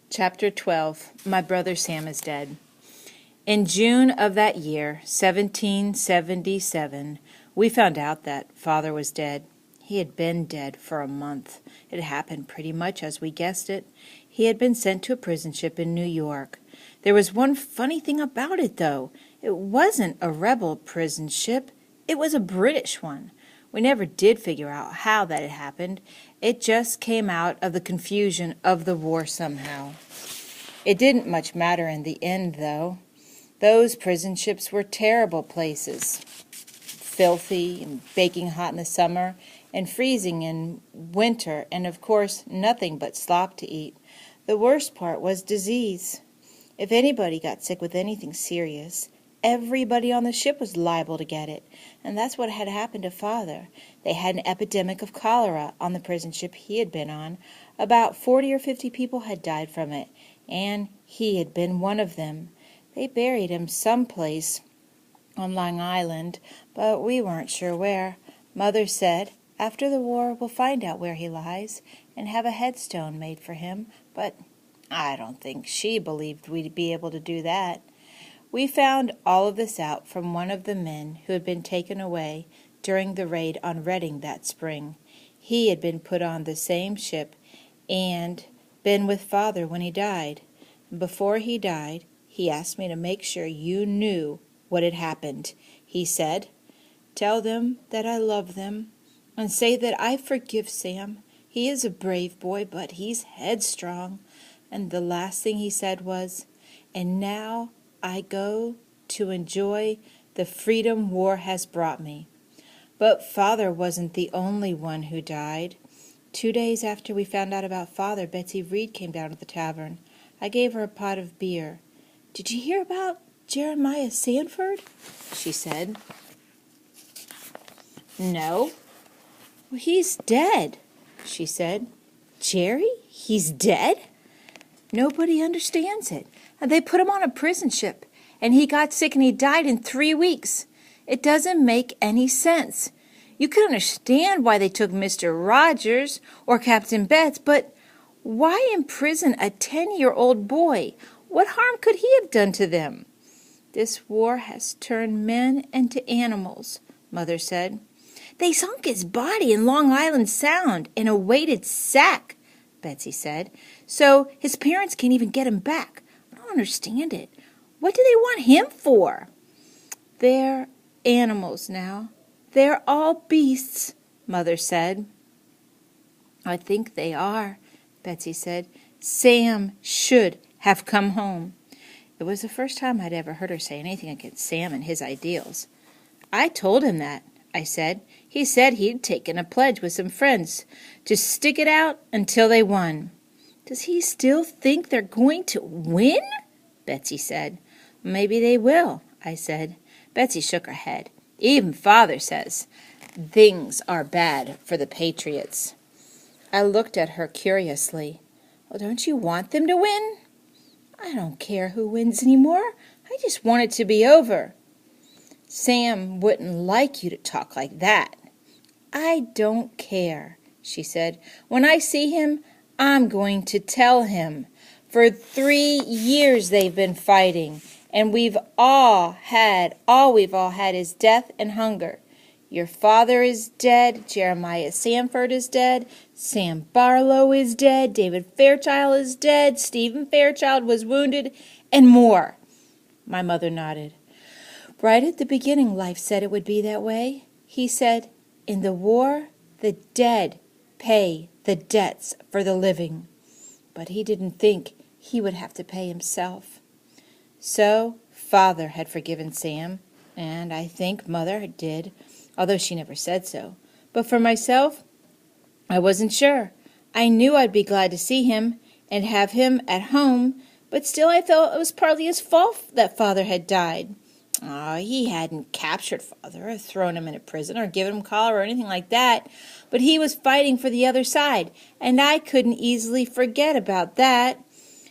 Chapter 12. My brother Sam is dead. In June of that year, 1777, we found out that Father was dead. He had been dead for a month. It happened pretty much as we guessed it. He had been sent to a prison ship in New York. There was one funny thing about it, though. It wasn't a rebel prison ship. It was a British one. We never did figure out how that had happened. It just came out of the confusion of the war somehow. It didn't much matter in the end, though. Those prison ships were terrible places. Filthy and baking hot in the summer and freezing in winter, and of course nothing but slop to eat. The worst part was disease. If anybody got sick with anything serious, everybody on the ship was liable to get it, and that's what had happened to Father. They had an epidemic of cholera on the prison ship he had been on. About 40 or 50 people had died from it, and he had been one of them. They buried him someplace on Long Island, but we weren't sure where. Mother said, after the war we'll find out where he lies and have a headstone made for him, but I don't think she believed we'd be able to do that. We found all of this out from one of the men who had been taken away during the raid on Reading that spring. He had been put on the same ship and been with Father when he died. Before he died, he asked me to make sure you knew what had happened. He said, "Tell them that I love them, and say that I forgive Sam. He is a brave boy, but he's headstrong." And the last thing he said was, "And now I go to enjoy the freedom war has brought me." But Father wasn't the only one who died. 2 days after we found out about Father, Betsy Reed came down to the tavern. I gave her a pot of beer. "Did you hear about Jeremiah Sanford?" she said. "No." "Well, he's dead," she said. "Jerry? He's dead?" Nobody understands it. And they put him on a prison ship, and he got sick and he died in 3 weeks. It doesn't make any sense. You can understand why they took Mr. Rogers or Captain Betts, but why imprison a 10-year-old boy? What harm could he have done to them? "This war has turned men into animals," Mother said. "They sunk his body in Long Island Sound in a weighted sack," Betsy said, "so his parents can't even get him back. I don't understand it. What do they want him for?" "They're animals now. They're all beasts," Mother said. "I think they are," Betsy said. "Sam should have come home." It was the first time I'd ever heard her say anything against Sam and his ideals. "I told him that," I said. "He said he'd taken a pledge with some friends to stick it out until they won." "Does he still think they're going to win?" Betsy said. "Maybe they will," I said. Betsy shook her head. "Even Father says things are bad for the Patriots." I looked at her curiously. "Well, don't you want them to win?" "I don't care who wins anymore. I just want it to be over." "Sam wouldn't like you to talk like that." "I don't care," she said. "When I see him, I'm going to tell him. For 3 years they've been fighting, and we've all had is death and hunger. Your father is dead, Jeremiah Sanford is dead, Sam Barlow is dead, David Fairchild is dead, Stephen Fairchild was wounded, and more." My mother nodded. "Right at the beginning, life said it would be that way. He said, in the war, the dead pay the debts for the living. But he didn't think he would have to pay himself." So Father had forgiven Sam, and I think Mother did, although she never said so. But for myself, I wasn't sure. I knew I'd be glad to see him and have him at home, but still I felt it was partly his fault that Father had died. He hadn't captured Father or thrown him into prison or given him cholera or anything like that, but he was fighting for the other side, and I couldn't easily forget about that.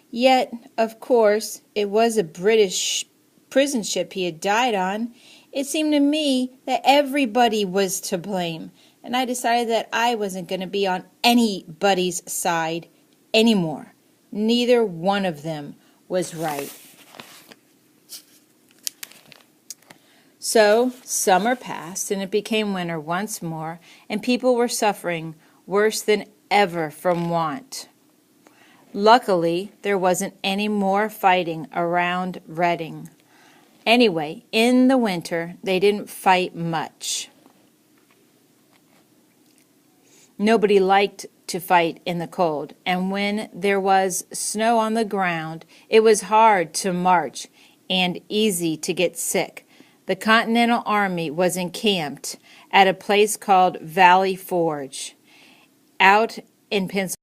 Yet, of course, it was a British prison ship he had died on. It seemed to me that everybody was to blame, and I decided that I wasn't going to be on anybody's side anymore. Neither one of them was right. So summer passed, and it became winter once more, and people were suffering worse than ever from want. Luckily, there wasn't any more fighting around Reading. Anyway, in the winter, they didn't fight much. Nobody liked to fight in the cold, and when there was snow on the ground, it was hard to march and easy to get sick. The Continental Army was encamped at a place called Valley Forge, out in Pennsylvania.